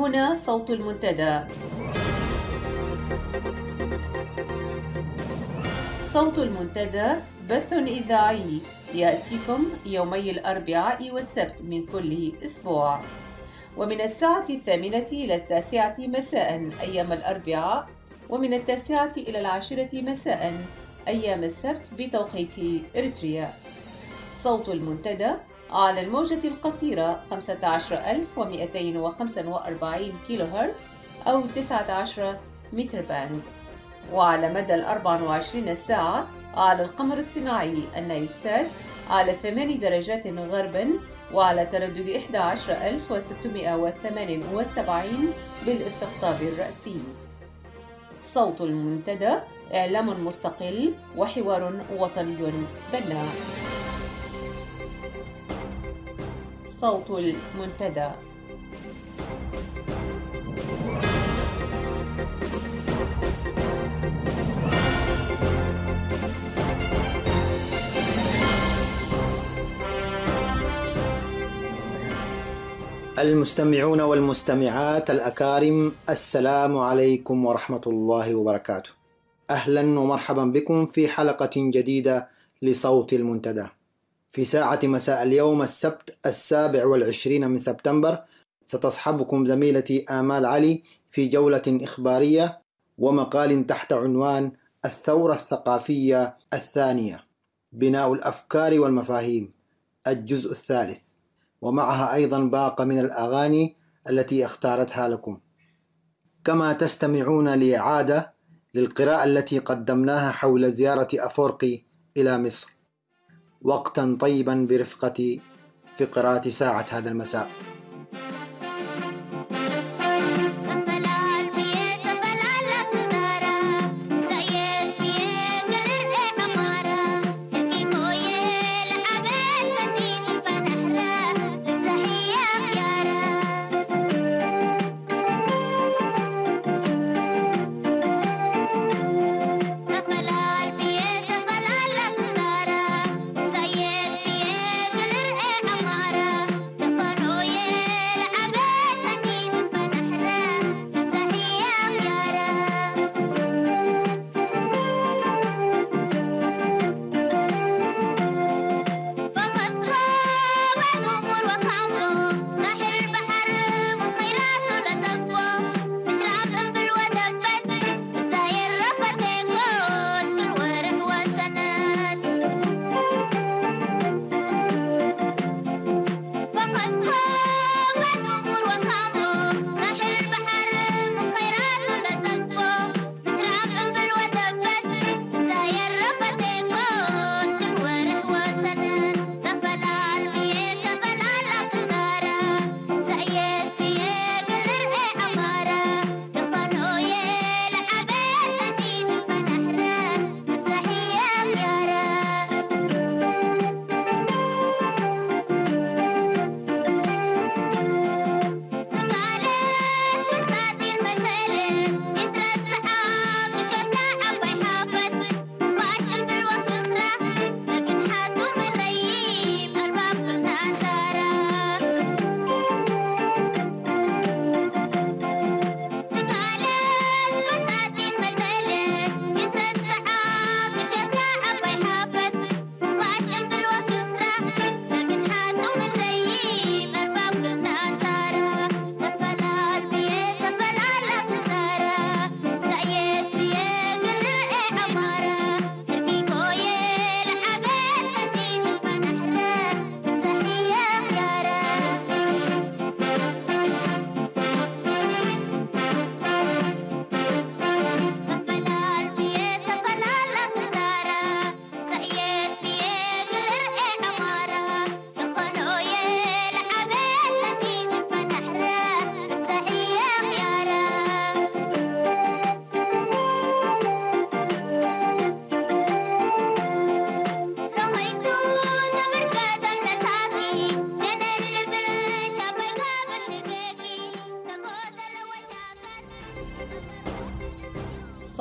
هنا صوت المنتدى. صوت المنتدى بث إذاعي يأتيكم يومي الأربعاء والسبت من كل أسبوع، ومن الساعة 8 إلى 9 مساء أيام الأربعاء، ومن 9 إلى 10 مساء أيام السبت بتوقيت إريتريا. صوت المنتدى على الموجة القصيرة 15245 كيلو هرتز أو 19 متر باند، وعلى مدى 24 ساعة على القمر الصناعي النايلسات على 8 درجات غرباً وعلى تردد 11678 بالاستقطاب الرأسي. صوت المنتدى إعلام مستقل وحوار وطني بناء. صوت المنتدى. المستمعون والمستمعات الأكارم، السلام عليكم ورحمة الله وبركاته. أهلا ومرحبا بكم في حلقة جديدة لصوت المنتدى. في ساعة مساء اليوم السبت 27 من سبتمبر ستصحبكم زميلتي آمال علي في جولة إخبارية ومقال تحت عنوان الثورة الثقافية الثانية، بناء الأفكار والمفاهيم، الجزء الثالث، ومعها أيضا باقة من الأغاني التي اختارتها لكم. كما تستمعون لإعادة للقراءة التي قدمناها حول زيارة أفورقي إلى مصر. وقتا طيبا برفقتي في قراءة ساعة هذا المساء.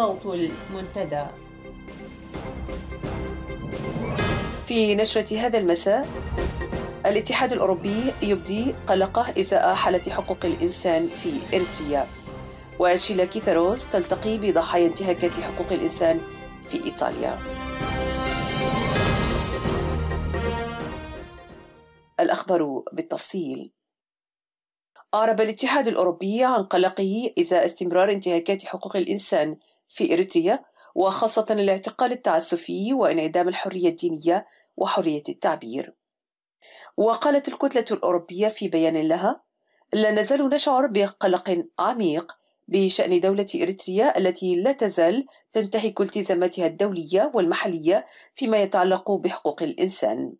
صوت المنتدى. في نشرة هذا المساء، الاتحاد الأوروبي يبدي قلقه إزاء حالة حقوق الإنسان في إريتريا. وشيلا كيثاروس تلتقي بضحايا انتهاكات حقوق الإنسان في إيطاليا. الأخبار بالتفصيل. أعرب الاتحاد الأوروبي عن قلقه إزاء استمرار انتهاكات حقوق الإنسان في إريتريا، وخاصة الاعتقال التعسفي وانعدام الحرية الدينية وحرية التعبير. وقالت الكتلة الأوروبية في بيان لها: لا نزال نشعر بقلق عميق بشأن دولة إريتريا التي لا تزال تنتهك التزاماتها الدولية والمحلية فيما يتعلق بحقوق الإنسان.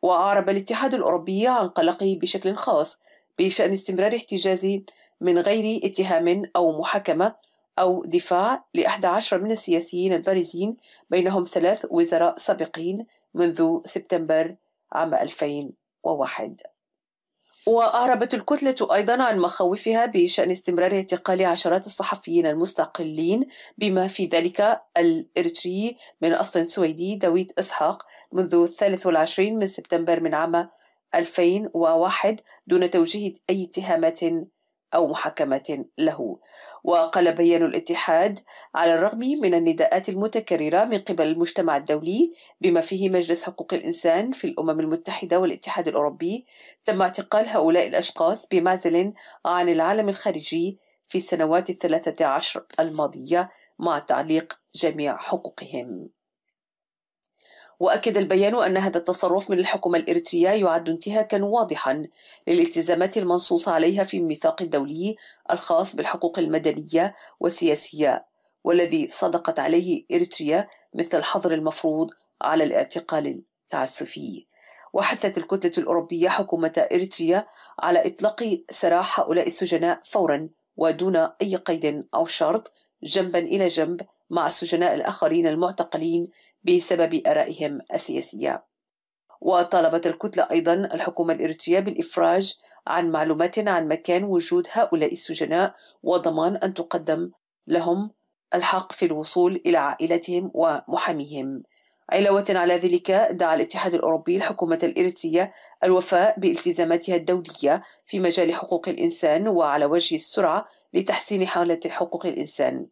وأعرب الاتحاد الأوروبي عن قلقه بشكل خاص بشأن استمرار احتجاز من غير اتهام أو محاكمة أو دفاع ل11 من السياسيين البارزين، بينهم 3 وزراء سابقين منذ سبتمبر عام 2001. وأعربت الكتلة أيضا عن مخاوفها بشأن استمرار اعتقال عشرات الصحفيين المستقلين، بما في ذلك الإريتري من أصل سويدي داويد إسحاق منذ 23 من سبتمبر من عام 2001 دون توجيه أي اتهامات أو محاكمات له. وقال بيان الاتحاد: على الرغم من النداءات المتكررة من قبل المجتمع الدولي بما فيه مجلس حقوق الإنسان في الأمم المتحدة والاتحاد الأوروبي، تم اعتقال هؤلاء الأشخاص بمعزل عن العالم الخارجي في السنوات 13 الماضية مع تعليق جميع حقوقهم. وأكد البيان أن هذا التصرف من الحكومة الإريترية يعد انتهاكا واضحا للالتزامات المنصوص عليها في الميثاق الدولي الخاص بالحقوق المدنية والسياسية، والذي صدقت عليه إريتريا، مثل الحظر المفروض على الاعتقال التعسفي. وحثت الكتلة الأوروبية حكومة إريتريا على إطلاق سراح هؤلاء السجناء فورا ودون أي قيد أو شرط، جنبا إلى جنب مع السجناء الآخرين المعتقلين بسبب آرائهم السياسية. وطالبت الكتلة أيضا الحكومة الإريترية بالإفراج عن معلومات عن مكان وجود هؤلاء السجناء، وضمان أن تقدم لهم الحق في الوصول إلى عائلتهم ومحاميهم. علاوة على ذلك، دعا الاتحاد الأوروبي الحكومة الإريترية الوفاء بالتزاماتها الدولية في مجال حقوق الإنسان وعلى وجه السرعة لتحسين حالة حقوق الإنسان.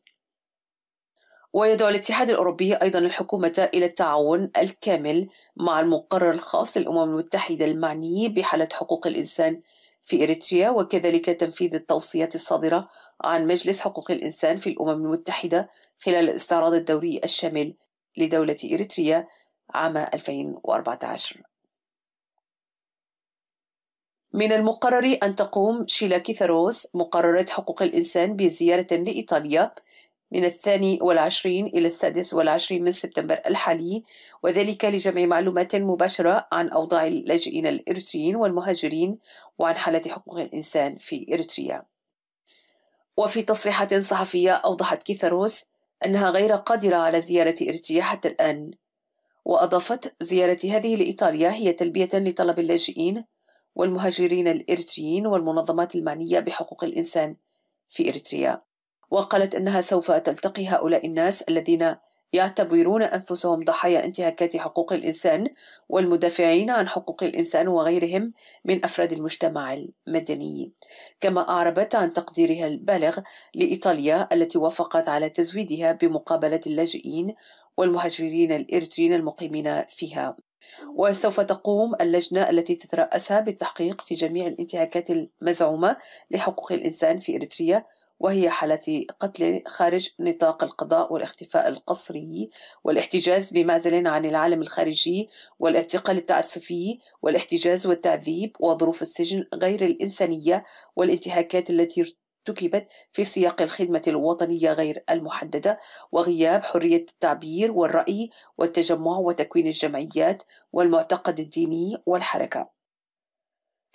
ويدعو الاتحاد الأوروبي أيضا الحكومة إلى التعاون الكامل مع المقرر الخاص للأمم المتحدة المعني بحالة حقوق الإنسان في إريتريا، وكذلك تنفيذ التوصيات الصادرة عن مجلس حقوق الإنسان في الأمم المتحدة خلال الاستعراض الدوري الشامل لدولة إريتريا عام 2014. من المقرر أن تقوم شيلا كيثاروس مقررة حقوق الإنسان بزيارة لإيطاليا من 22 إلى 26 من سبتمبر الحالي، وذلك لجمع معلومات مباشرة عن أوضاع اللاجئين الإريتريين والمهاجرين وعن حالة حقوق الإنسان في إريتريا. وفي تصريحات صحفية أوضحت كيثاروس أنها غير قادرة على زيارة إريتريا حتى الآن، وأضافت: زيارة هذه لإيطاليا هي تلبية لطلب اللاجئين والمهاجرين الإريتريين والمنظمات المعنية بحقوق الإنسان في إريتريا. وقالت أنها سوف تلتقي هؤلاء الناس الذين يعتبرون أنفسهم ضحايا انتهاكات حقوق الإنسان والمدافعين عن حقوق الإنسان وغيرهم من أفراد المجتمع المدني. كما أعربت عن تقديرها البالغ لإيطاليا التي وافقت على تزويدها بمقابلة اللاجئين والمهاجرين الإريتريين المقيمين فيها. وسوف تقوم اللجنة التي تترأسها بالتحقيق في جميع الانتهاكات المزعومة لحقوق الإنسان في إريتريا، وهي حالة قتل خارج نطاق القضاء والاختفاء القسري والاحتجاز بمعزل عن العالم الخارجي والاعتقال التعسفي والاحتجاز والتعذيب وظروف السجن غير الإنسانية والانتهاكات التي ارتكبت في سياق الخدمة الوطنية غير المحددة وغياب حرية التعبير والرأي والتجمع وتكوين الجمعيات والمعتقد الديني والحركة.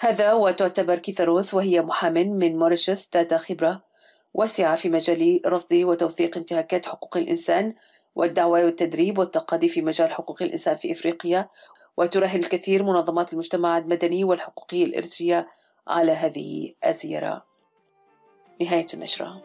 هذا وتعتبر كيثاروس وهي محام من موريشيوس ذات خبرة واسعة في مجال رصد وتوثيق انتهاكات حقوق الإنسان والدعوة والتدريب والتقاضي في مجال حقوق الإنسان في إفريقيا، وتراهن الكثير منظمات المجتمع المدني والحقوقي الإريترية على هذه الزيارة. نهاية النشرة.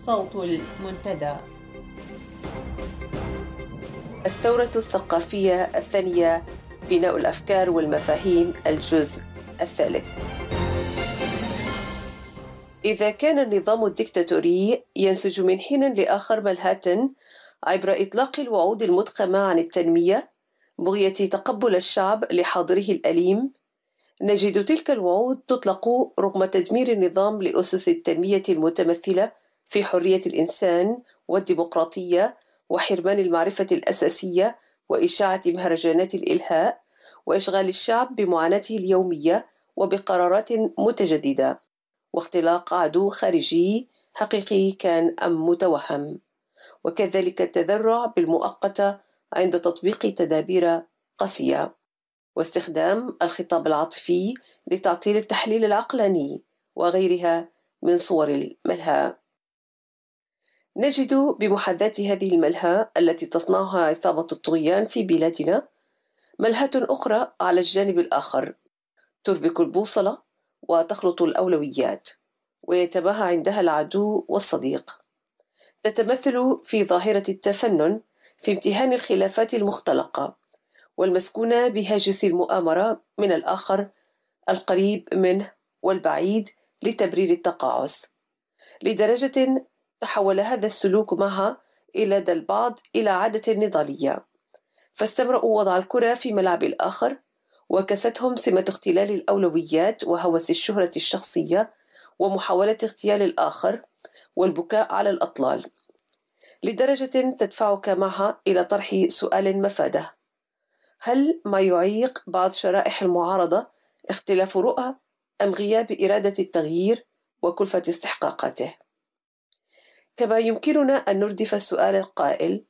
صوت المنتدى. الثورة الثقافية الثانية، بناء الأفكار والمفاهيم، الجزء الثالث. إذا كان النظام الديكتاتوري ينسج من حين لآخر ملهاة عبر إطلاق الوعود المضخمة عن التنمية بغية تقبل الشعب لحاضره الأليم، نجد تلك الوعود تطلق رغم تدمير النظام لأسس التنمية المتمثلة في حرية الإنسان والديمقراطية وحرمان المعرفة الأساسية وإشاعة مهرجانات الإلهاء وإشغال الشعب بمعاناته اليومية وبقرارات متجددة واختلاق عدو خارجي حقيقي كان أم متوهم، وكذلك التذرع بالمؤقتة عند تطبيق تدابير قاسية واستخدام الخطاب العاطفي لتعطيل التحليل العقلاني وغيرها من صور الملهى. نجد بمحاذاة هذه الملهى التي تصنعها عصابة الطغيان في بلادنا ملهى أخرى على الجانب الآخر تربك البوصلة وتخلط الأولويات، ويتباهى عندها العدو والصديق. تتمثل في ظاهرة التفنن في امتهان الخلافات المختلقة والمسكونة بهاجس المؤامرة من الآخر القريب منه والبعيد لتبرير التقاعس، لدرجة تحول هذا السلوك معها إلى لدى البعض إلى عادة نضالية، فاستمرأوا وضع الكرة في ملعب الآخر، وكستهم سمة اختلال الأولويات وهوس الشهرة الشخصية ومحاولة اغتيال الآخر والبكاء على الأطلال، لدرجة تدفعك معها إلى طرح سؤال مفاده: هل ما يعيق بعض شرائح المعارضة اختلاف رؤى أم غياب إرادة التغيير وكلفة استحقاقاته؟ كما يمكننا أن نردف السؤال القائل: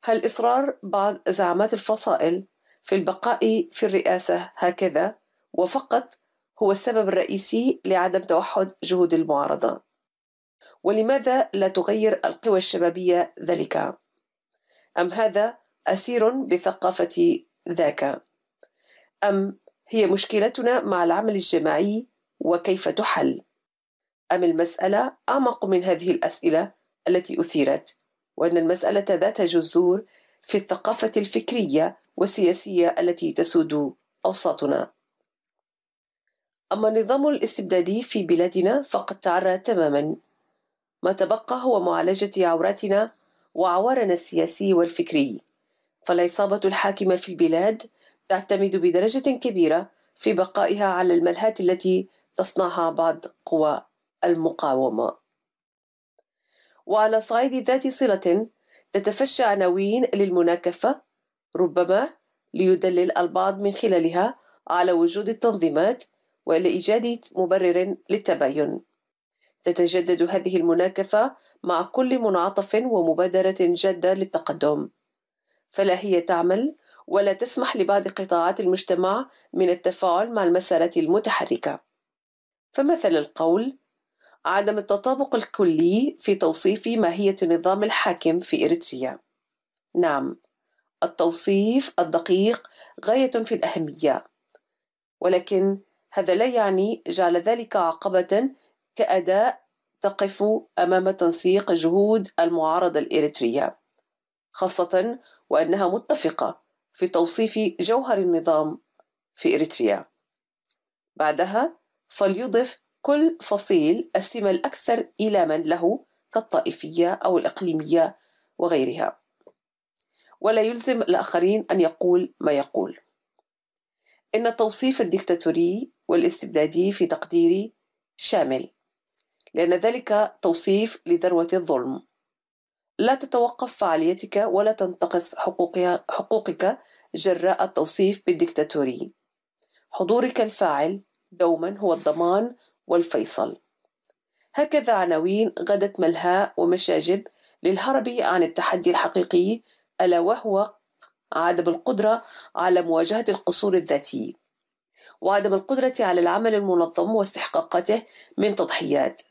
هل إصرار بعض زعامات الفصائل في البقاء في الرئاسة هكذا وفقط هو السبب الرئيسي لعدم توحد جهود المعارضة؟ ولماذا لا تغير القوى الشبابية ذلك؟ أم هذا أسير بثقافة ذاك؟ أم هي مشكلتنا مع العمل الجماعي وكيف تحل؟ أم المسألة أعمق من هذه الأسئلة التي أثيرت، وأن المسألة ذات جذور في الثقافة الفكرية والسياسية التي تسود أوساطنا؟ أما النظام الاستبدادي في بلادنا فقد تعرى تماما، ما تبقى هو معالجة عوراتنا وعوارنا السياسي والفكري، فالعصابة الحاكمة في البلاد تعتمد بدرجة كبيرة في بقائها على الملهات التي تصنعها بعض قوى المقاومة. وعلى صعيد ذات صلة تتفشى عناوين للمناكفة، ربما ليدلل البعض من خلالها على وجود التنظيمات وإلى إيجاد مبرر للتباين. تتجدد هذه المناكفة مع كل منعطف ومبادرة جادة للتقدم، فلا هي تعمل ولا تسمح لبعض قطاعات المجتمع من التفاعل مع المسارات المتحركة. فمثل القول: عدم التطابق الكلي في توصيف ماهية النظام الحاكم في إريتريا. نعم، التوصيف الدقيق غاية في الأهمية، ولكن هذا لا يعني جعل ذلك عقبة كأداة تقف أمام تنسيق جهود المعارضة الإريترية، خاصة وأنها متفقة في توصيف جوهر النظام في إريتريا. بعدها فليضف كل فصيل السمة الأكثر إيلاما له كالطائفية أو الإقليمية وغيرها، ولا يلزم الآخرين أن يقول ما يقول. إن التوصيف الديكتاتوري والاستبدادي في تقديري شامل، لأن ذلك توصيف لذروة الظلم. لا تتوقف فعاليتك ولا تنتقص حقوقك جراء التوصيف بالديكتاتوري. حضورك الفاعل دوما هو الضمان والفيصل. هكذا عناوين غدت ملهى ومشاجب للهرب عن التحدي الحقيقي، ألا وهو عدم القدرة على مواجهة القصور الذاتي، وعدم القدرة على العمل المنظم واستحقاقاته من تضحيات.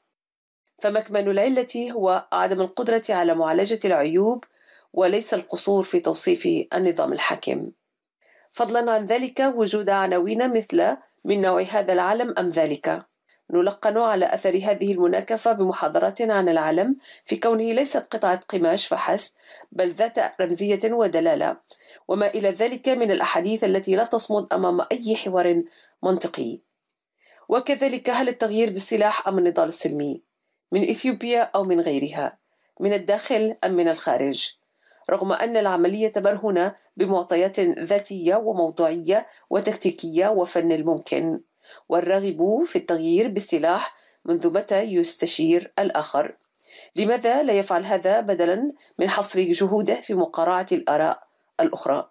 فمكمن العلة هو عدم القدرة على معالجة العيوب وليس القصور في توصيف النظام الحاكم. فضلا عن ذلك وجود عناوين مثل: من نوع هذا العالم أم ذلك، نلقن على أثر هذه المناكفة بمحاضرات عن العالم في كونه ليست قطعة قماش فحسب، بل ذات رمزية ودلالة، وما إلى ذلك من الأحاديث التي لا تصمد أمام أي حوار منطقي. وكذلك، هل التغيير بالسلاح أم النضال السلمي؟ من إثيوبيا أو من غيرها؟ من الداخل أم من الخارج؟ رغم أن العملية مرهونة بمعطيات ذاتية وموضوعية وتكتيكية وفن الممكن، والراغب في التغيير بالسلاح منذ متى يستشير الآخر؟ لماذا لا يفعل هذا بدلاً من حصر جهوده في مقارعة الآراء الأخرى؟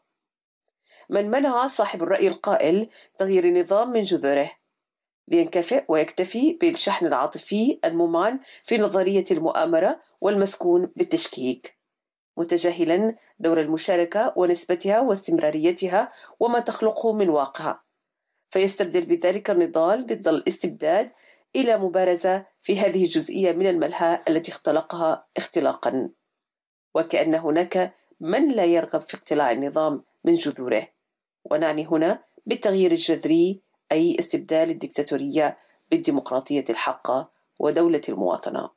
من منع صاحب الرأي القائل تغيير النظام من جذوره لينكفئ ويكتفي بالشحن العاطفي الممعن في نظرية المؤامرة والمسكون بالتشكيك، متجاهلا دور المشاركة ونسبتها واستمراريتها وما تخلقه من واقع، فيستبدل بذلك النضال ضد الاستبداد إلى مبارزة في هذه الجزئية من الملهى التي اختلقها اختلاقا، وكأن هناك من لا يرغب في اقتلاع النظام من جذوره، ونعني هنا بالتغيير الجذري أي استبدال الدكتاتورية بالديمقراطية الحقة ودولة المواطنة.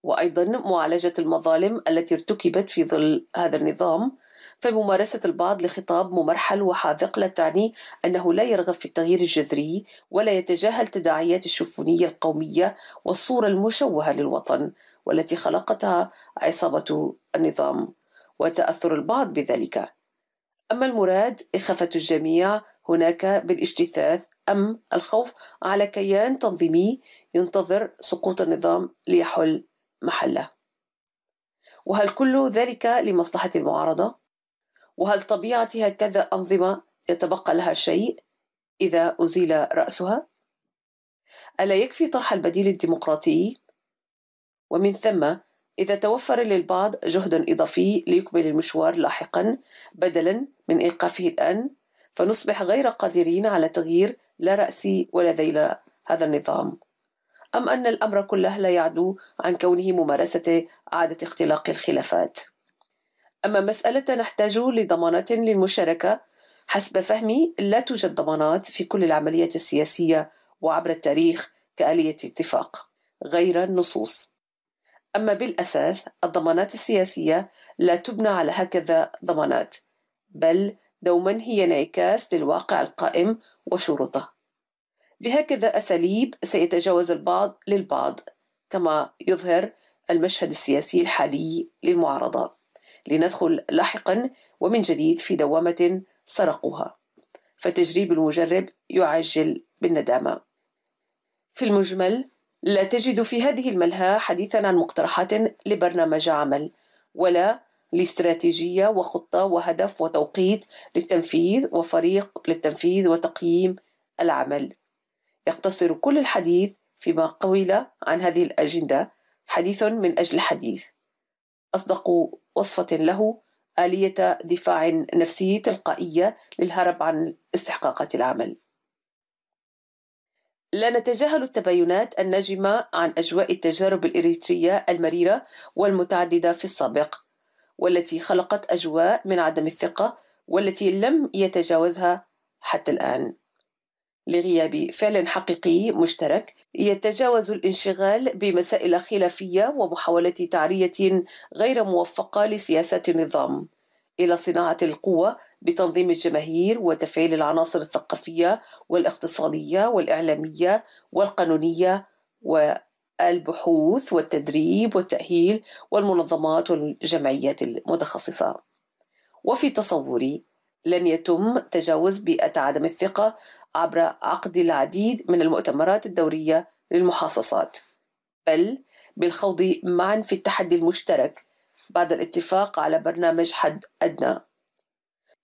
وأيضا معالجة المظالم التي ارتكبت في ظل هذا النظام، فممارسة البعض لخطاب ممرحل وحاذق لا تعني أنه لا يرغب في التغيير الجذري ولا يتجاهل تداعيات الشوفونية القومية والصورة المشوهة للوطن والتي خلقتها عصابة النظام وتأثر البعض بذلك. أما المراد إخافة الجميع هناك بالاجتثاث أم الخوف على كيان تنظيمي ينتظر سقوط النظام ليحل محله؟ وهل كل ذلك لمصلحة المعارضة؟ وهل طبيعة هكذا أنظمة يتبقى لها شيء إذا أزيل رأسها؟ ألا يكفي طرح البديل الديمقراطي؟ ومن ثم إذا توفر للبعض جهد إضافي ليكمل المشوار لاحقا بدلا من إيقافه الآن، فنصبح غير قادرين على تغيير لا رأسي ولا ذيل هذا النظام، أم أن الأمر كله لا يعدو عن كونه ممارسة عادة اختلاق الخلافات؟ أما مسألة نحتاج لضمانات للمشاركة، حسب فهمي لا توجد ضمانات في كل العمليات السياسية وعبر التاريخ كآلية اتفاق غير النصوص. أما بالأساس الضمانات السياسية لا تبنى على هكذا ضمانات، بل دوما هي انعكاس للواقع القائم وشروطه. بهكذا أساليب سيتجاوز البعض للبعض، كما يظهر المشهد السياسي الحالي للمعارضة، لندخل لاحقا ومن جديد في دوامة سرقوها، فتجريب المجرب يعجل بالندامة. في المجمل لا تجد في هذه الملهى حديثا عن مقترحات لبرنامج عمل، ولا لاستراتيجية وخطة وهدف وتوقيت للتنفيذ وفريق للتنفيذ وتقييم العمل. يقتصر كل الحديث فيما قيل عن هذه الأجندة حديث من أجل حديث، أصدق وصفة له آلية دفاع نفسي تلقائية للهرب عن استحقاقات العمل. لا نتجاهل التباينات الناجمة عن أجواء التجارب الإريترية المريرة والمتعددة في السابق، والتي خلقت أجواء من عدم الثقة والتي لم يتجاوزها حتى الآن، لغياب فعل حقيقي مشترك يتجاوز الانشغال بمسائل خلافية ومحاولة تعرية غير موفقة لسياسات النظام إلى صناعة القوة بتنظيم الجماهير وتفعيل العناصر الثقافية والاقتصادية والإعلامية والقانونية والبحوث والتدريب والتأهيل والمنظمات والجمعيات المتخصصة. وفي تصوري لن يتم تجاوز بيئة عدم الثقة عبر عقد العديد من المؤتمرات الدورية للمحاصصات، بل بالخوض معا في التحدي المشترك بعد الاتفاق على برنامج حد أدنى.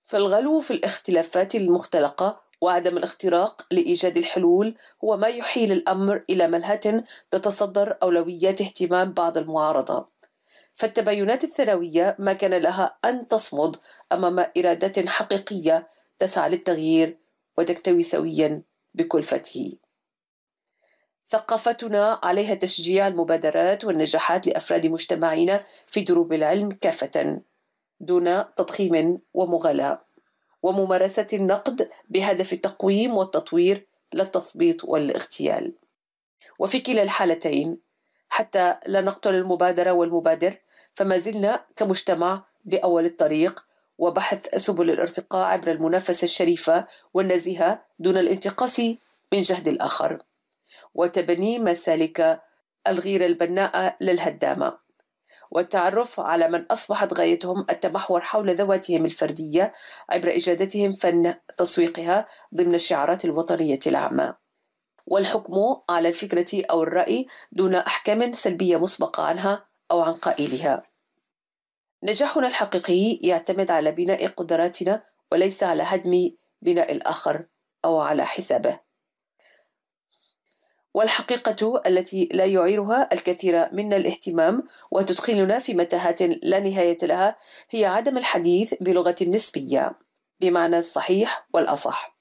فالغلو في الاختلافات المختلقة وعدم الاختراق لإيجاد الحلول هو ما يحيل الأمر إلى ملهى تتصدر أولويات اهتمام بعض المعارضة، فالتباينات الثانوية ما كان لها أن تصمد أمام إرادة حقيقية تسعى للتغيير وتكتوي سويا بكلفته. ثقافتنا عليها تشجيع المبادرات والنجاحات لأفراد مجتمعنا في دروب العلم كافة دون تضخيم ومغالاة، وممارسة النقد بهدف التقويم والتطوير لا التثبيط والاغتيال. وفي كلا الحالتين حتى لا نقتل المبادرة والمبادر، فما زلنا كمجتمع بأول الطريق، وبحث سبل الارتقاء عبر المنافسة الشريفة والنزيهة دون الانتقاص من جهد الآخر، وتبني مسالك الغيرة البناءة للهدامة، والتعرف على من أصبحت غايتهم التمحور حول ذواتهم الفردية عبر إجادتهم فن تسويقها ضمن الشعارات الوطنية العامة، والحكم على الفكرة أو الرأي دون أحكام سلبية مسبقة عنها أو عن قائلها. نجاحنا الحقيقي يعتمد على بناء قدراتنا وليس على هدم بناء الآخر أو على حسابه. والحقيقة التي لا يعيرها الكثير منا الاهتمام وتدخلنا في متاهات لا نهاية لها هي عدم الحديث بلغة نسبية بمعنى الصحيح والأصح،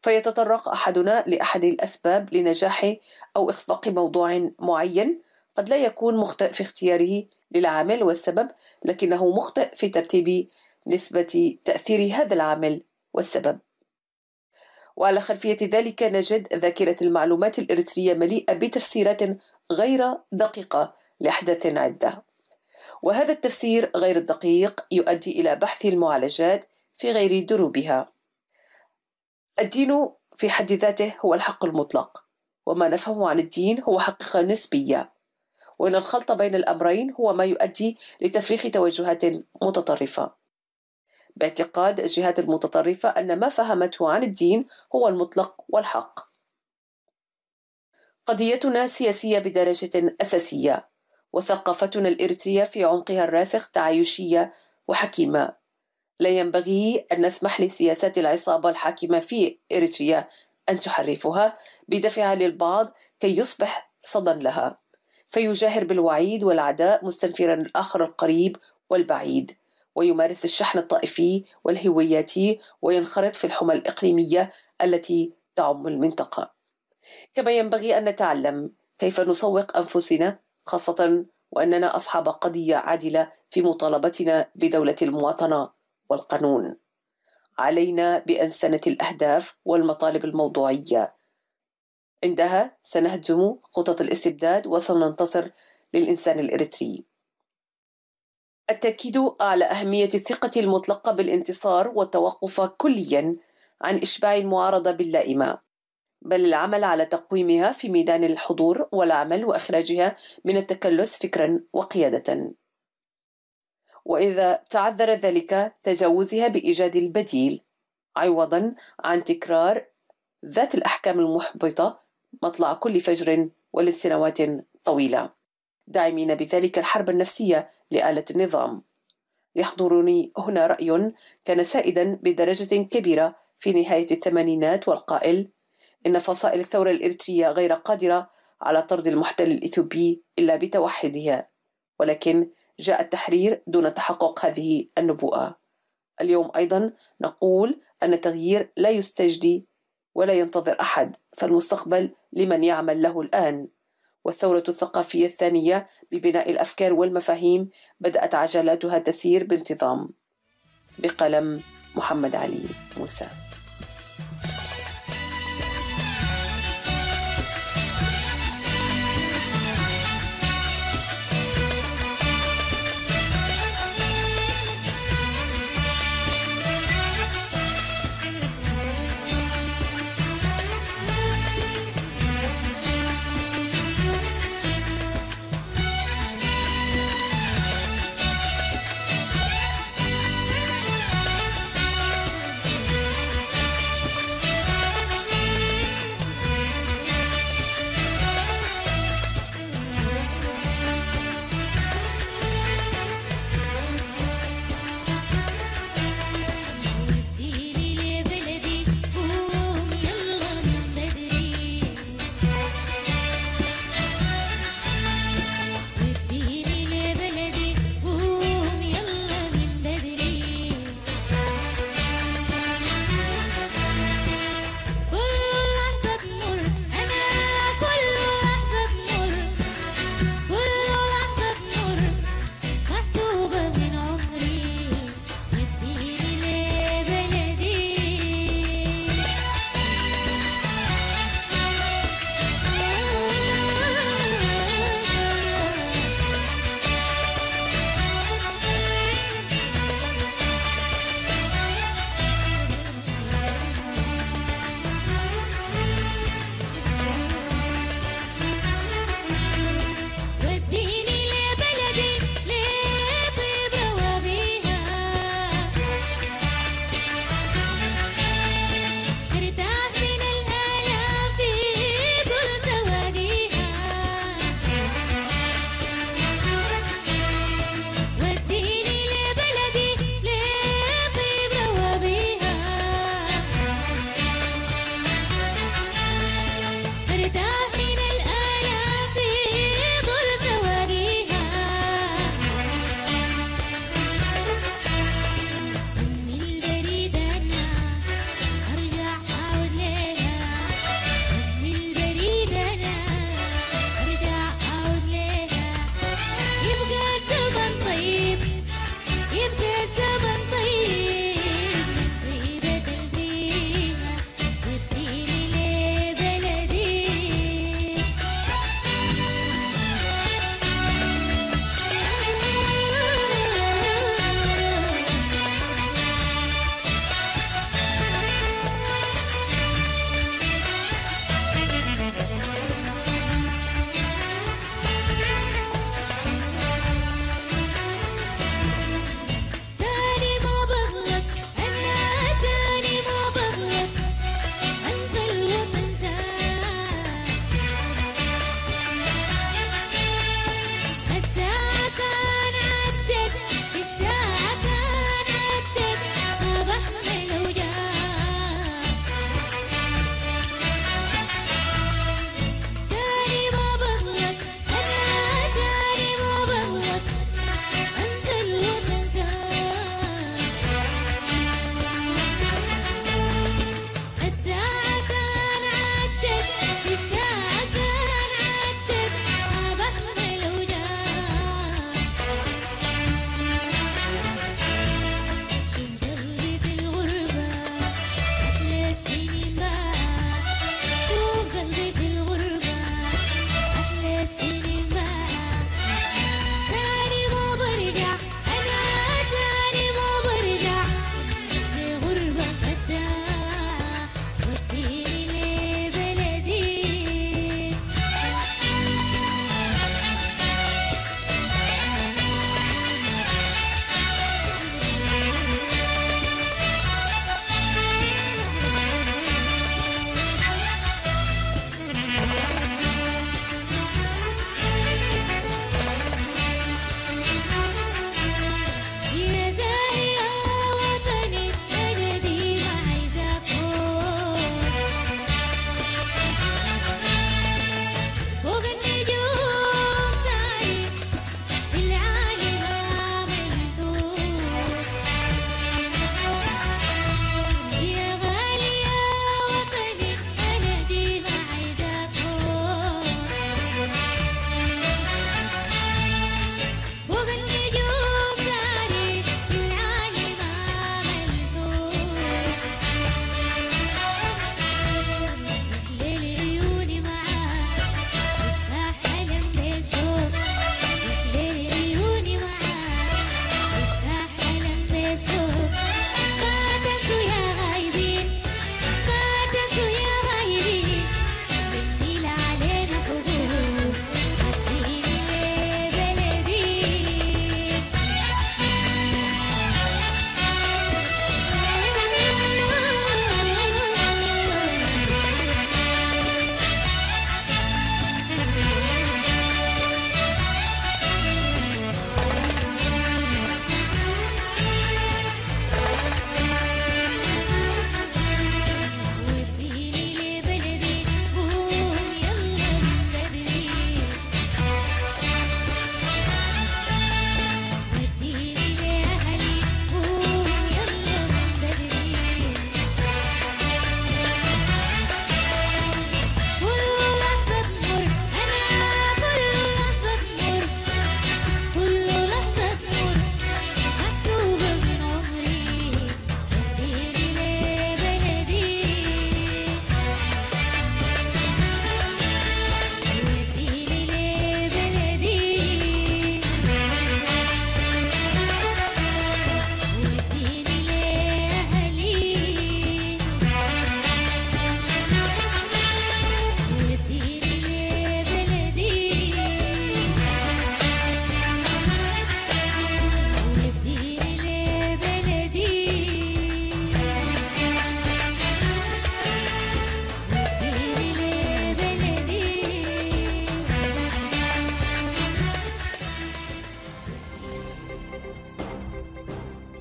فيتطرق أحدنا لأحد الأسباب لنجاح أو إخفاق موضوع معين، قد لا يكون مخطئ في اختياره للعامل والسبب، لكنه مخطئ في ترتيب نسبة تأثير هذا العامل والسبب. وعلى خلفية ذلك نجد ذاكرة المعلومات الإريترية مليئة بتفسيرات غير دقيقة لأحداث عدة، وهذا التفسير غير الدقيق يؤدي إلى بحث المعالجات في غير دروبها. الدين في حد ذاته هو الحق المطلق، وما نفهمه عن الدين هو حقيقة نسبية، وإن الخلط بين الأمرين هو ما يؤدي لتفريخ توجهات متطرفة، باعتقاد الجهات المتطرفة أن ما فهمته عن الدين هو المطلق والحق. قضيتنا سياسية بدرجة أساسية، وثقافتنا الإريترية في عمقها الراسخ تعايشية وحكيمة. لا ينبغي أن نسمح لسياسات العصابة الحاكمة في إريتريا أن تحرفها بدفعها للبعض كي يصبح صدى لها، فيجاهر بالوعيد والعداء مستنفرا الآخر القريب والبعيد، ويمارس الشحن الطائفي والهوياتي، وينخرط في الحمى الإقليمية التي تعم المنطقة. كما ينبغي أن نتعلم كيف نسوق أنفسنا، خاصة وأننا أصحاب قضية عادلة في مطالبتنا بدولة المواطنة والقانون. علينا بأنسنة الأهداف والمطالب الموضوعية، عندها سنهزم خطط الاستبداد وسننتصر للإنسان الإريتري. التأكيد على أهمية الثقة المطلقة بالانتصار والتوقف كليا عن إشباع المعارضة باللائمة، بل العمل على تقويمها في ميدان الحضور والعمل وإخراجها من التكلس فكرا وقيادة، وإذا تعذر ذلك تجاوزها بإيجاد البديل عوضا عن تكرار ذات الأحكام المحبطة مطلع كل فجر ولسنوات طويلة، داعمين بذلك الحرب النفسية لآلة النظام. يحضرني هنا رأي كان سائدا بدرجة كبيرة في نهاية الثمانينات، والقائل إن فصائل الثورة الإريترية غير قادرة على طرد المحتل الإثيوبي إلا بتوحدها، ولكن جاء التحرير دون تحقق هذه النبوءة. اليوم أيضا نقول أن التغيير لا يستجدي ولا ينتظر أحد، فالمستقبل لمن يعمل له الآن. والثورة الثقافية الثانية ببناء الأفكار والمفاهيم بدأت عجلاتها تسير بانتظام. بقلم محمد علي موسى.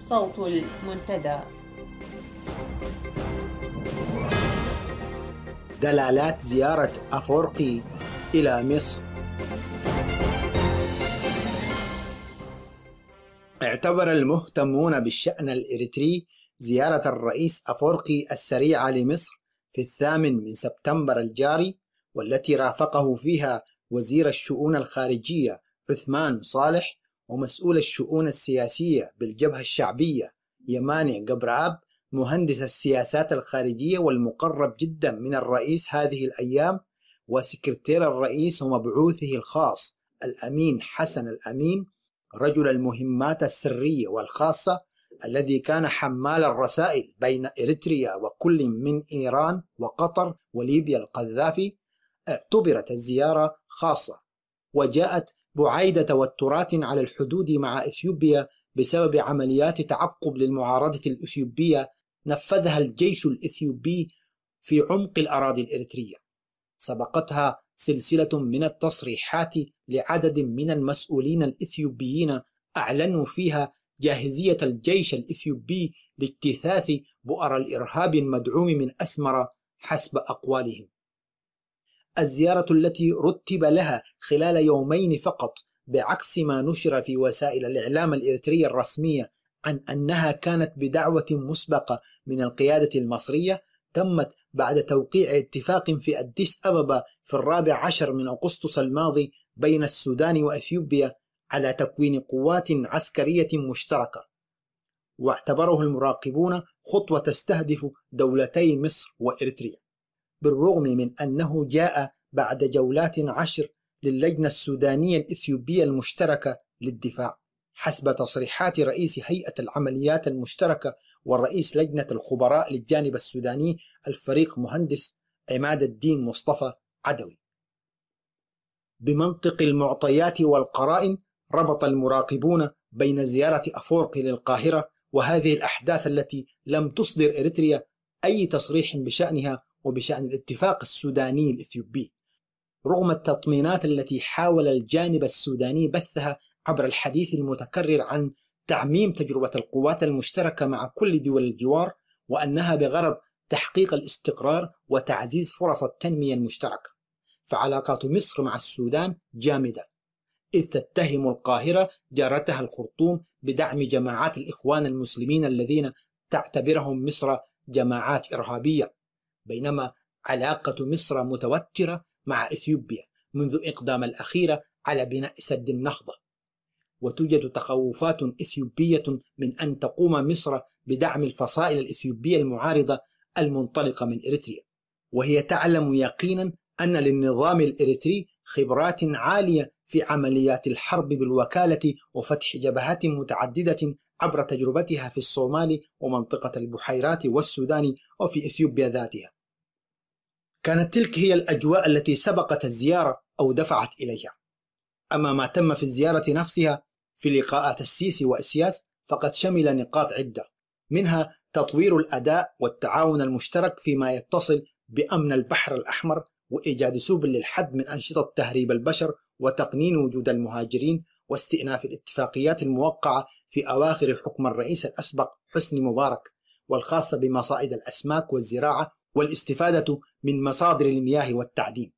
صوت المنتدى. دلالات زيارة أفورقي إلى مصر. اعتبر المهتمون بالشأن الإريتري زيارة الرئيس أفورقي السريعة لمصر في 8 سبتمبر الجاري، والتي رافقه فيها وزير الشؤون الخارجية عثمان صالح ومسؤول الشؤون السياسية بالجبهة الشعبية يماني قبرآب، مهندس السياسات الخارجية والمقرب جدا من الرئيس هذه الأيام، وسكرتير الرئيس ومبعوثه الخاص الأمين حسن الأمين، رجل المهمات السرية والخاصة الذي كان حمال الرسائل بين إريتريا وكل من إيران وقطر وليبيا القذافي. اعتبرت الزيارة خاصة وجاءت بعيد توترات على الحدود مع إثيوبيا بسبب عمليات تعقب للمعارضة الإثيوبية نفذها الجيش الإثيوبي في عمق الأراضي الإريترية. سبقتها سلسلة من التصريحات لعدد من المسؤولين الإثيوبيين أعلنوا فيها جاهزية الجيش الإثيوبي لاجتثاث بؤر الإرهاب المدعوم من أسمرة حسب أقوالهم. الزيارة التي رتب لها خلال يومين فقط، بعكس ما نشر في وسائل الإعلام الإريترية الرسمية عن أنها كانت بدعوة مسبقة من القيادة المصرية، تمت بعد توقيع اتفاق في أديس أبابا في 14 أغسطس الماضي بين السودان وإثيوبيا على تكوين قوات عسكرية مشتركة. واعتبره المراقبون خطوة تستهدف دولتي مصر وإريتريا، بالرغم من أنه جاء بعد جولات 10 للجنة السودانية الإثيوبية المشتركة للدفاع، حسب تصريحات رئيس هيئة العمليات المشتركة ورئيس لجنة الخبراء للجانب السوداني الفريق مهندس عماد الدين مصطفى عدوي. بمنطق المعطيات والقرائن، ربط المراقبون بين زيارة أفورقي للقاهرة وهذه الأحداث التي لم تصدر إريتريا أي تصريح بشأنها وبشأن الاتفاق السوداني الإثيوبي، رغم التطمينات التي حاول الجانب السوداني بثها عبر الحديث المتكرر عن تعميم تجربة القوات المشتركة مع كل دول الجوار، وأنها بغرض تحقيق الاستقرار وتعزيز فرص التنمية المشتركة. فعلاقات مصر مع السودان جامدة، إذ تتهم القاهرة جارتها الخرطوم بدعم جماعات الإخوان المسلمين الذين تعتبرهم مصر جماعات إرهابية، بينما علاقة مصر متوترة مع إثيوبيا منذ إقدام الأخيرة على بناء سد النهضة. وتوجد تخوفات إثيوبية من أن تقوم مصر بدعم الفصائل الإثيوبية المعارضة المنطلقة من إريتريا، وهي تعلم يقينا أن للنظام الإريتري خبرات عالية في عمليات الحرب بالوكالة وفتح جبهات متعددة عبر تجربتها في الصومال ومنطقة البحيرات والسودان وفي إثيوبيا ذاتها. كانت تلك هي الأجواء التي سبقت الزيارة أو دفعت إليها. أما ما تم في الزيارة نفسها في لقاءات السيسي وإسياس فقد شمل نقاط عدة، منها تطوير الأداء والتعاون المشترك فيما يتصل بأمن البحر الأحمر وإيجاد سبل للحد من أنشطة تهريب البشر وتقنين وجود المهاجرين، واستئناف الاتفاقيات الموقعة في أواخر حكم الرئيس الأسبق حسني مبارك، والخاصة بمصائد الأسماك والزراعة والاستفادة من مصادر المياه والتعدين.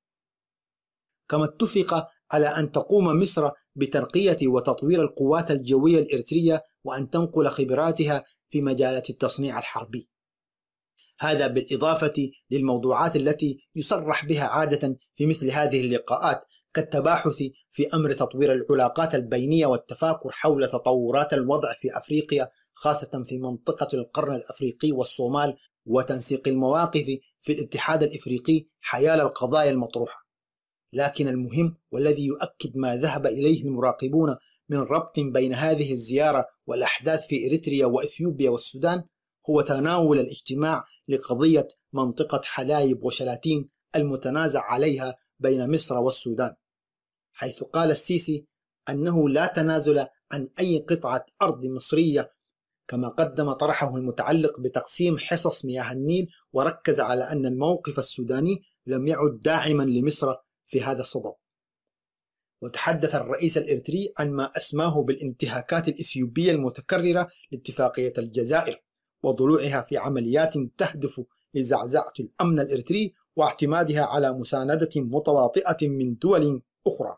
كما اتفق على أن تقوم مصر بتنقية وتطوير القوات الجوية الإريترية وأن تنقل خبراتها في مجالات التصنيع الحربي. هذا بالإضافة للموضوعات التي يصرح بها عادة في مثل هذه اللقاءات، كالتباحث في أمر تطوير العلاقات البينية والتفاكر حول تطورات الوضع في أفريقيا، خاصة في منطقة القرن الأفريقي والصومال، وتنسيق المواقف في الاتحاد الإفريقي حيال القضايا المطروحة. لكن المهم والذي يؤكد ما ذهب إليه المراقبون من ربط بين هذه الزيارة والأحداث في إريتريا وإثيوبيا والسودان هو تناول الاجتماع لقضية منطقة حلايب وشلاتين المتنازع عليها بين مصر والسودان، حيث قال السيسي أنه لا تنازل عن أي قطعة أرض مصرية، كما قدم طرحه المتعلق بتقسيم حصص مياه النيل، وركز على أن الموقف السوداني لم يعد داعما لمصر في هذا الصدد. وتحدث الرئيس الإريتري عن ما أسماه بالانتهاكات الإثيوبية المتكررة لاتفاقية الجزائر وضلوعها في عمليات تهدف لزعزعة الأمن الإريتري واعتمادها على مساندة متواطئة من دول أخرى.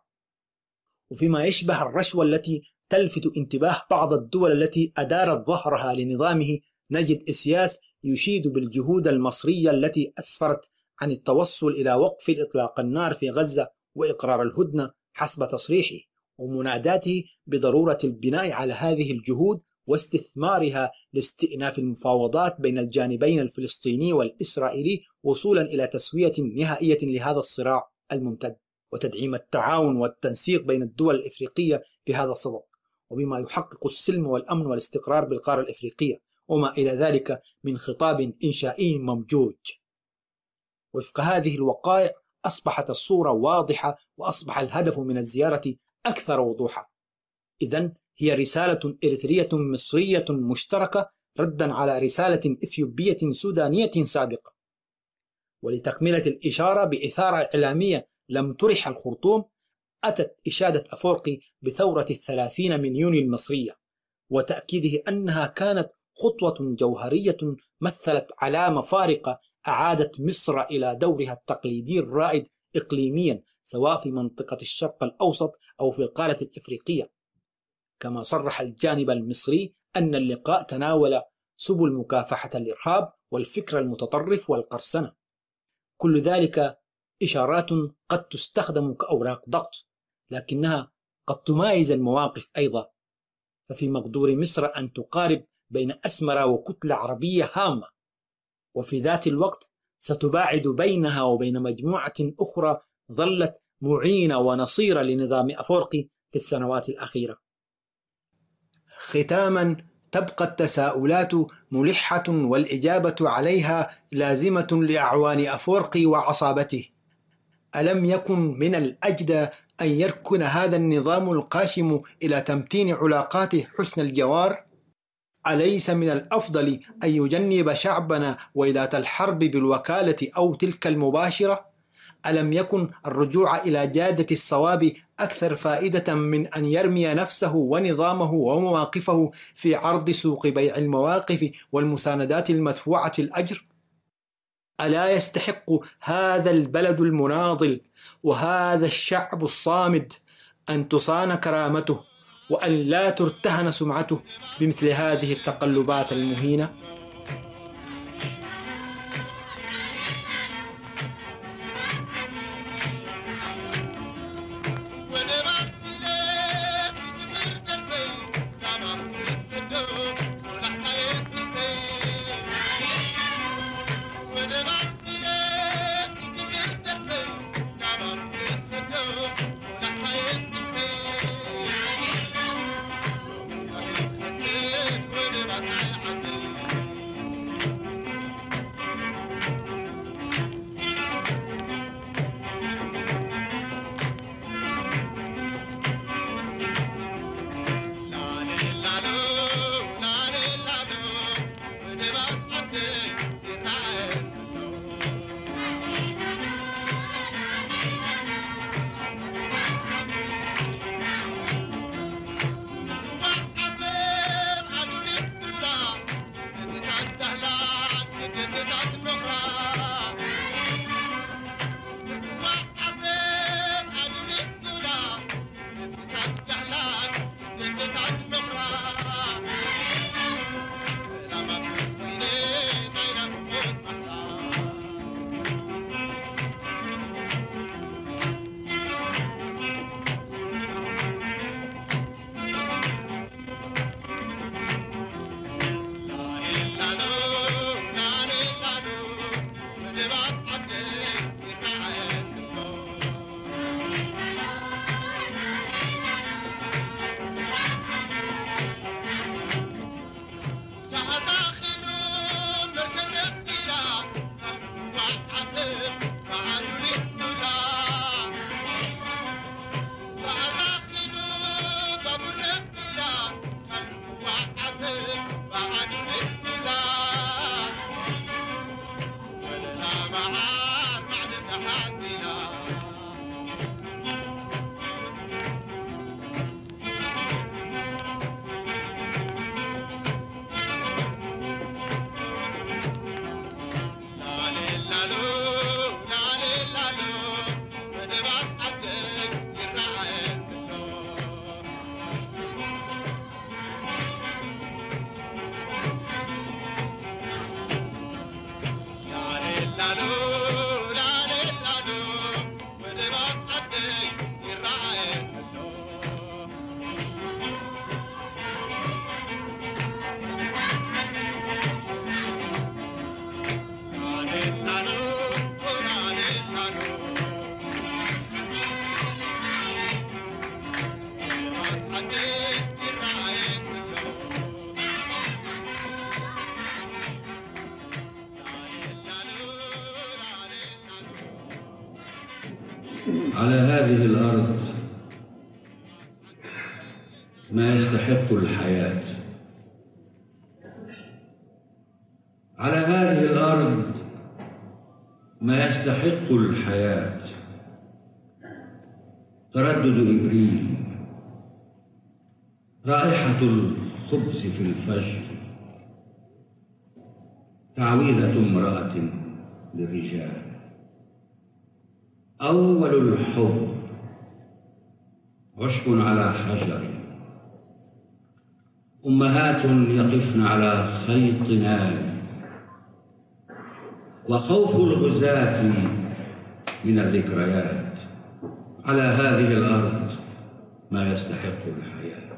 وفيما يشبه الرشوة التي تلفت انتباه بعض الدول التي أدارت ظهرها لنظامه، نجد إسياس يشيد بالجهود المصرية التي أسفرت عن التوصل إلى وقف إطلاق النار في غزة وإقرار الهدنة حسب تصريحه، ومناداته بضرورة البناء على هذه الجهود واستثمارها لاستئناف المفاوضات بين الجانبين الفلسطيني والإسرائيلي وصولا إلى تسوية نهائية لهذا الصراع الممتد، وتدعيم التعاون والتنسيق بين الدول الإفريقية في هذا الصدد، وبما يحقق السلم والأمن والاستقرار بالقارة الإفريقية، وما إلى ذلك من خطاب إنشائي ممجوج. وفق هذه الوقائع أصبحت الصورة واضحة، وأصبح الهدف من الزيارة أكثر وضوحا. إذن هي رسالة إريترية مصرية مشتركة ردا على رسالة إثيوبية سودانية سابقة. ولتكملة الإشارة بإثارة إعلامية لم ترح الخرطوم، أتت إشادة أفورقي بثورة 30 من يونيو المصرية، وتأكيده أنها كانت خطوة جوهرية مثلت علامة فارقة أعادت مصر إلى دورها التقليدي الرائد إقليميا، سواء في منطقة الشرق الأوسط أو في القارة الإفريقية. كما صرح الجانب المصري أن اللقاء تناول سبل مكافحة الإرهاب والفكر المتطرف والقرصنة. كل ذلك إشارات قد تستخدم كأوراق ضغط، لكنها قد تمايز المواقف أيضا، ففي مقدور مصر أن تقارب بين أسمرة وكتلة عربية هامة، وفي ذات الوقت ستباعد بينها وبين مجموعة أخرى ظلت معينة ونصيرة لنظام أفورقي في السنوات الأخيرة. ختاما، تبقى التساؤلات ملحة والإجابة عليها لازمة لأعوان أفورقي وعصابته. ألم يكن من الأجدى أن يركن هذا النظام القاشم إلى تمتين علاقاته حسن الجوار؟ أليس من الأفضل أن يجنب شعبنا وإداة الحرب بالوكالة أو تلك المباشرة؟ ألم يكن الرجوع إلى جادة الصواب أكثر فائدة من أن يرمي نفسه ونظامه ومواقفه في عرض سوق بيع المواقف والمساندات المدفوعة الأجر؟ ألا يستحق هذا البلد المناضل وهذا الشعب الصامد أن تصان كرامته وأن لا ترتهن سمعته بمثل هذه التقلبات المهينة؟ على هذه الأرض ما يستحق الحياة. على هذه الأرض ما يستحق الحياة. تردد إبريل، رائحة الخبز في الفجر، تعويذة امرأة للرجال، أول الحب، عشب على حجر، أمهات يقفن على خيط نار، وخوف الغزاة من الذكريات. على هذه الأرض ما يستحق الحياة.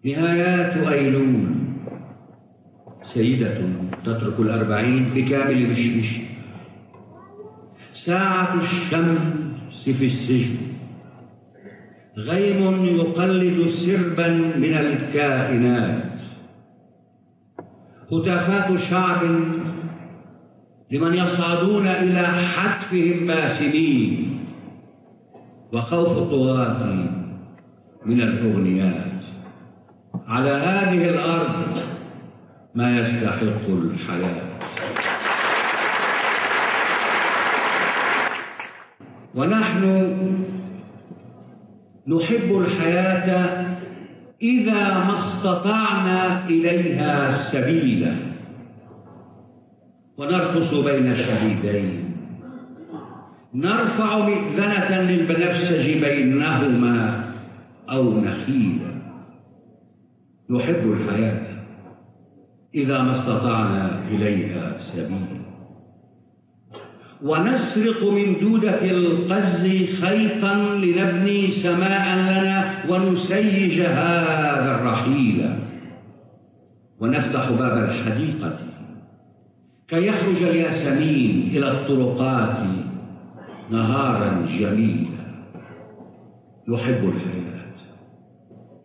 نهايات أيلول، سيدة تترك 40 بكامل مشمش، ساعة الشمس في السجن، غيم يقلد سربا من الكائنات، هتافات شعب لمن يصعدون إلى حتفهم باسمين، وخوف الطغاة من الأغنيات. على هذه الأرض ما يستحق الحياة. ونحن نحب الحياة إذا ما استطعنا إليها سبيلا، ونرقص بين شهيدين، نرفع مئذنة للبنفسج بينهما أو نخيلا. نحب الحياة إذا ما استطعنا إليها سبيلا، ونسرق من دودة القز خيطا لنبني سماء لنا ونسيج هذا الرحيل، ونفتح باب الحديقة كي يخرج الياسمين إلى الطرقات نهارا جميلا. نحب الحياة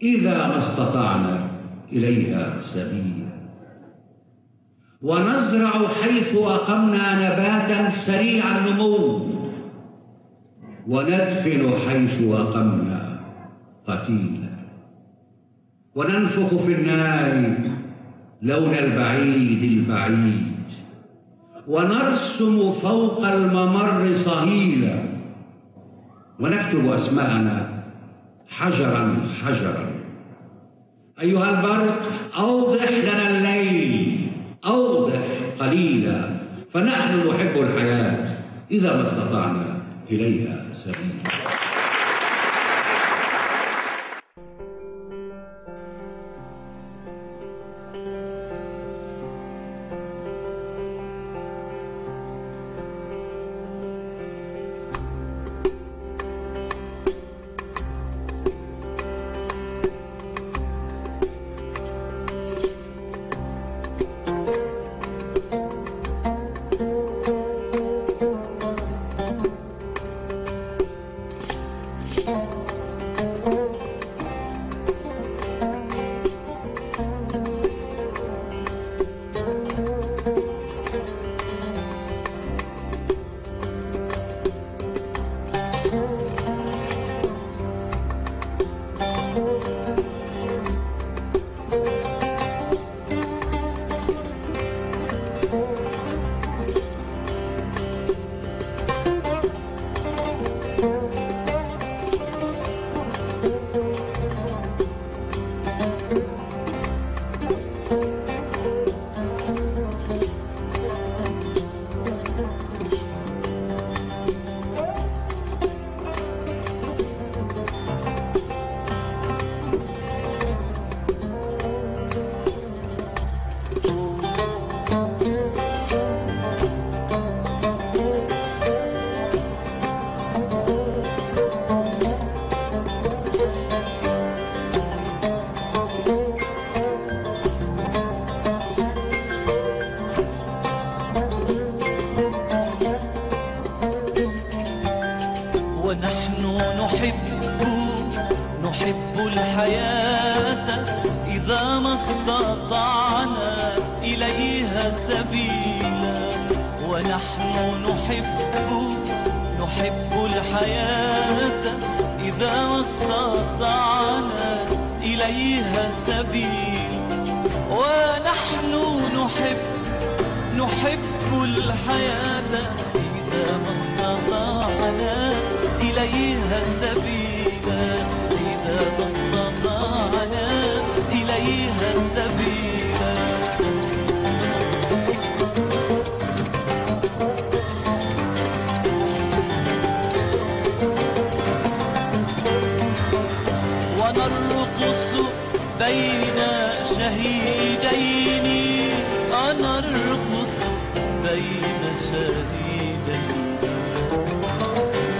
إذا ما استطعنا إليها سبيلا، ونزرع حيث أقمنا نباتا سريع النمو، وندفن حيث أقمنا قتيلا، وننفخ في النار لون البعيد البعيد، ونرسم فوق الممر صهيلا، ونكتب أسماءنا حجرا حجرا. أيها البرق أوضح لنا الليل، أوضح قليلا، فنحن نحب الحياة إذا ما استطعنا إليها سبيلا. إذا ما استطعنا إليها سبيلا. ونحن نحب الحياة إذا ما استطعنا إليها سبيلا. ونحن نحب الحياة إذا ما استطعنا إليها سبيلا. إذا ما استطعنا إليها سبيلا. ونرقص بين شهيدين. نرقص بين شهيدين.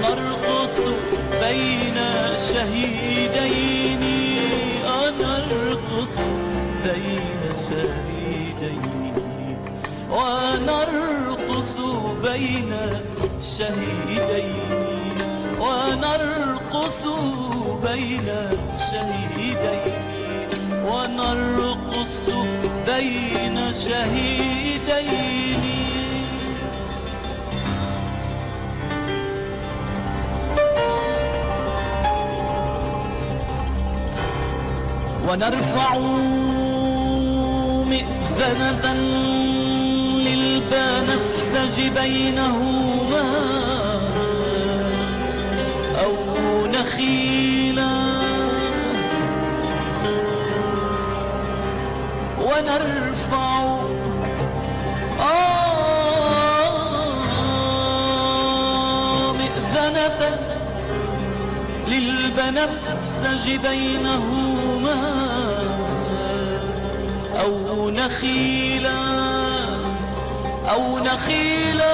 نرقص بين شهيدين. نرقص بين شهيدين. ونرقص بين شهيدين. ونرقص بين شهيدين. ونرقص بين شهيدين. ونرفع مئذنة للبنفسج بينهما أو نخيلا. ونرفع مئذنة للبنفسج بينهما أو نخيلا. أو نخيلا.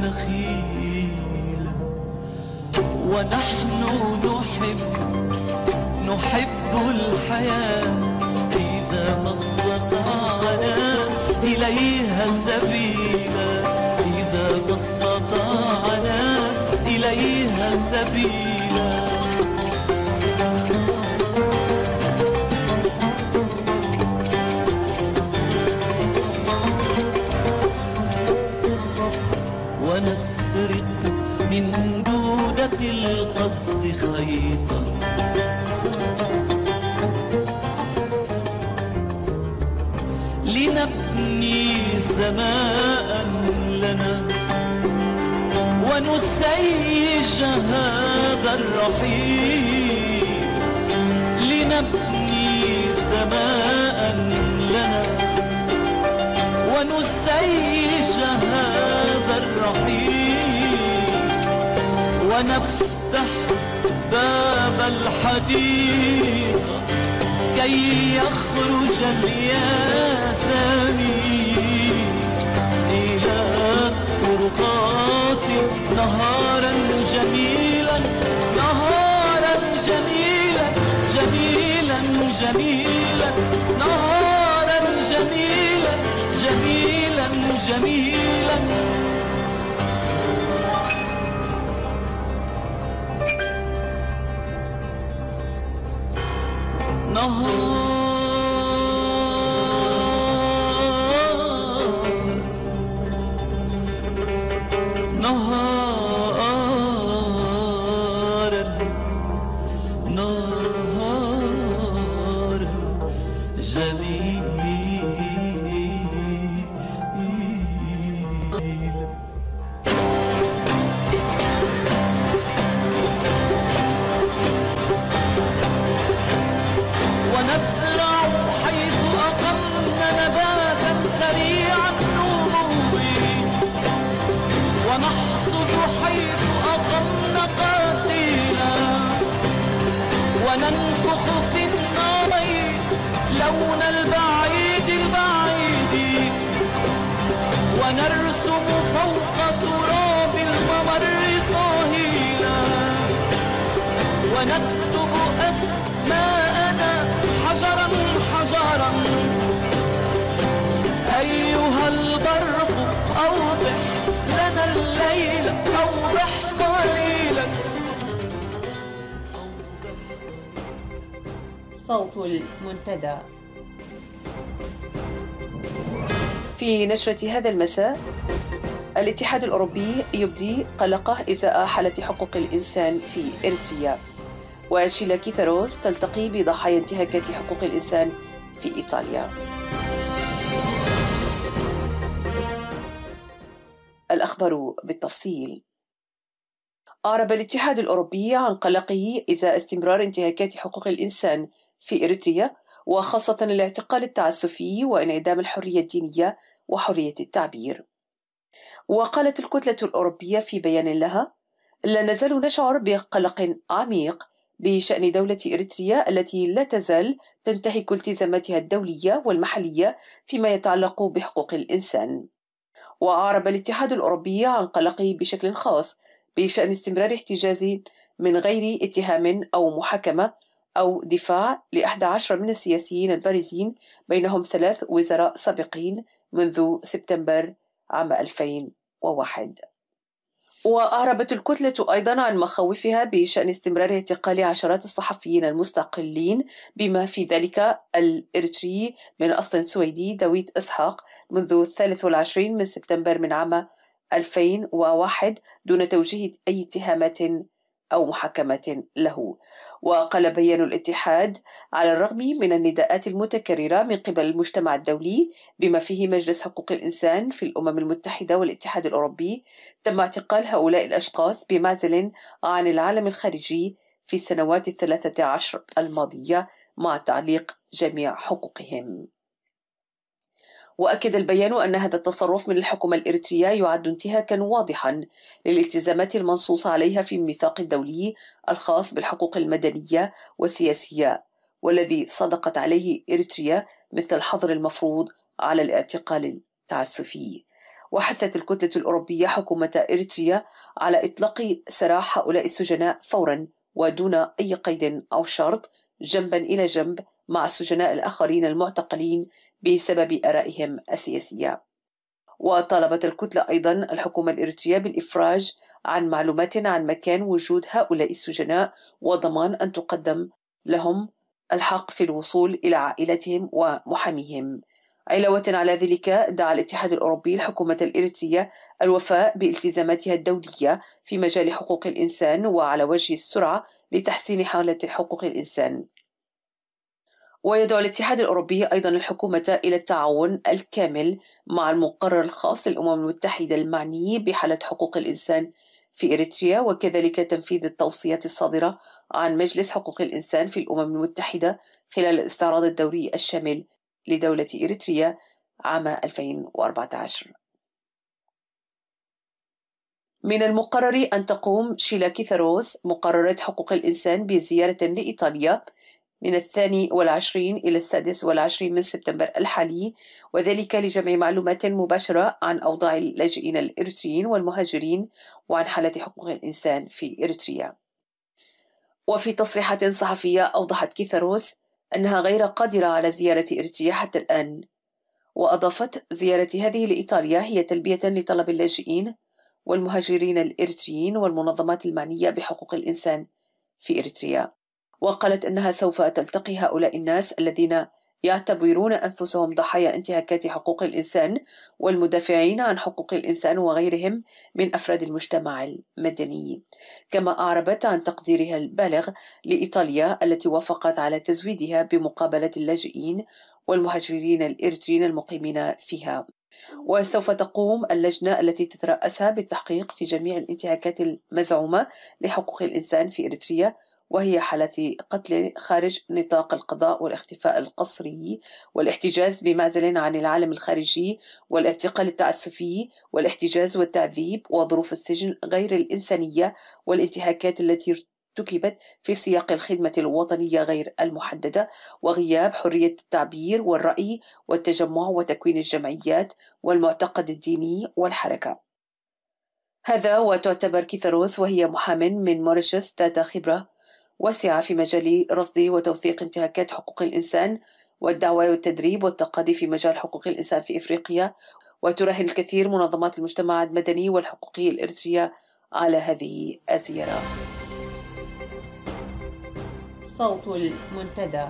نخيلا. ونحن نحب الحياة إذا ما استطعنا إليها سبيلا. إذا ما استطعنا إليها سبيلا. ونسرق من دودة القز خيطا. لنبني سماء لنا ونسيج هذا الرحيم. لنبني سماء لنا ونسيج هذا الرحيم. ونفتح باب الحديقة كي يخرج الياسمين إلى الطرقات نهارا جميلا. نهارا جميلا. جميلا جميلا. نهارا جميلا. جميلا جميلا. نهارا جميلا. ونزرع حيث أقمنا نباتا سريع النمو. ونحصد حيث أقمنا قاتلا. وننفخ في النار لون البعيد البعيد. ونرسم فوق تراب الممر صهيلا. ونكتب أسماءنا حجرا حجرا. أيها البرق أوضح لنا الليل. أوضح قليلا صوت المنتدى. في نشرة هذا المساء، الاتحاد الأوروبي يبدي قلقه إزاء حالة حقوق الإنسان في إريتريا، وشيلا كيثاروس تلتقي بضحايا انتهاكات حقوق الإنسان في إيطاليا. الأخبار بالتفصيل. أعرب الاتحاد الأوروبي عن قلقه إزاء استمرار انتهاكات حقوق الإنسان في إريتريا، وخاصة الاعتقال التعسفي وانعدام الحرية الدينية وحرية التعبير. وقالت الكتلة الأوروبية في بيان لها: لا نزال نشعر بقلق عميق بشأن دولة إريتريا التي لا تزال تنتهك التزاماتها الدولية والمحلية فيما يتعلق بحقوق الإنسان. وأعرب الاتحاد الأوروبي عن قلقه بشكل خاص بشأن استمرار احتجاز من غير اتهام أو محاكمة أو دفاع ل11 من السياسيين البارزين، بينهم 3 وزراء سابقين منذ سبتمبر عام 2001. وأعربت الكتلة أيضا عن مخاوفها بشأن استمرار اعتقال عشرات الصحفيين المستقلين، بما في ذلك الإريتري من أصل سويدي داويد إسحاق منذ 23 من سبتمبر من عام 2001 دون توجيه أي اتهامات أو محاكمات له. وقال بيان الاتحاد: على الرغم من النداءات المتكررة من قبل المجتمع الدولي بما فيه مجلس حقوق الإنسان في الأمم المتحدة والاتحاد الأوروبي، تم اعتقال هؤلاء الأشخاص بمعزل عن العالم الخارجي في السنوات 13 الماضية مع تعليق جميع حقوقهم. وأكد البيان أن هذا التصرف من الحكومة الإريترية يعد انتهاكا واضحا للالتزامات المنصوص عليها في الميثاق الدولي الخاص بالحقوق المدنية والسياسية، والذي صدقت عليه إريتريا، مثل الحظر المفروض على الاعتقال التعسفي. وحثت الكتلة الأوروبية حكومة إريتريا على إطلاق سراح هؤلاء السجناء فورا ودون أي قيد أو شرط، جنبا إلى جنب مع السجناء الآخرين المعتقلين بسبب آرائهم السياسية. وطالبت الكتلة أيضا الحكومة الإريترية بالإفراج عن معلومات عن مكان وجود هؤلاء السجناء، وضمان أن تقدم لهم الحق في الوصول إلى عائلتهم ومحاميهم. علاوة على ذلك، دعا الاتحاد الأوروبي الحكومة الإريترية الوفاء بالتزاماتها الدولية في مجال حقوق الإنسان وعلى وجه السرعة لتحسين حالة حقوق الإنسان. ويدعو الاتحاد الأوروبي أيضا الحكومة إلى التعاون الكامل مع المقرر الخاص للأمم المتحدة المعني بحالة حقوق الإنسان في إريتريا، وكذلك تنفيذ التوصيات الصادرة عن مجلس حقوق الإنسان في الأمم المتحدة خلال الاستعراض الدوري الشامل لدولة إريتريا عام 2014. من المقرر أن تقوم شيلا كيثاروس مقررة حقوق الإنسان بزيارة لإيطاليا من 22 إلى 26 من سبتمبر الحالي، وذلك لجمع معلومات مباشرة عن أوضاع اللاجئين الإريتريين والمهاجرين وعن حالة حقوق الإنسان في إريتريا. وفي تصريحات صحفية أوضحت كيثاروس أنها غير قادرة على زيارة إريتريا حتى الآن، وأضافت: زيارة هذه لإيطاليا هي تلبية لطلب اللاجئين والمهاجرين الإريتريين والمنظمات المعنية بحقوق الإنسان في إريتريا. وقالت أنها سوف تلتقي هؤلاء الناس الذين يعتبرون أنفسهم ضحايا انتهاكات حقوق الإنسان والمدافعين عن حقوق الإنسان وغيرهم من أفراد المجتمع المدني. كما أعربت عن تقديرها البالغ لإيطاليا التي وافقت على تزويدها بمقابلة اللاجئين والمهاجرين الإريتريين المقيمين فيها. وسوف تقوم اللجنة التي تترأسها بالتحقيق في جميع الانتهاكات المزعومة لحقوق الإنسان في إريتريا، وهي حالة قتل خارج نطاق القضاء والاختفاء القسري والاحتجاز بمعزل عن العالم الخارجي والاعتقال التعسفي والاحتجاز والتعذيب وظروف السجن غير الإنسانية والانتهاكات التي ارتكبت في سياق الخدمة الوطنية غير المحددة وغياب حرية التعبير والرأي والتجمع وتكوين الجمعيات والمعتقد الديني والحركة. هذا وتعتبر كيثاروس وهي محام من موريشيوس ذات خبرة واسعة في مجال رصد وتوثيق انتهاكات حقوق الإنسان والدعوة والتدريب والتقاضي في مجال حقوق الإنسان في إفريقيا، وتراهن الكثير منظمات المجتمع المدني والحقوقي الإريترية على هذه الزيارة. صوت المنتدى.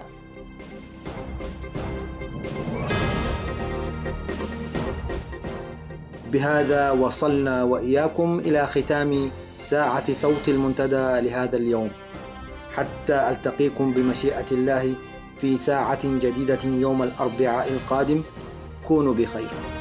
بهذا وصلنا وإياكم إلى ختام ساعة صوت المنتدى لهذا اليوم، حتى ألتقيكم بمشيئة الله في ساعة جديدة يوم الأربعاء القادم. كونوا بخير.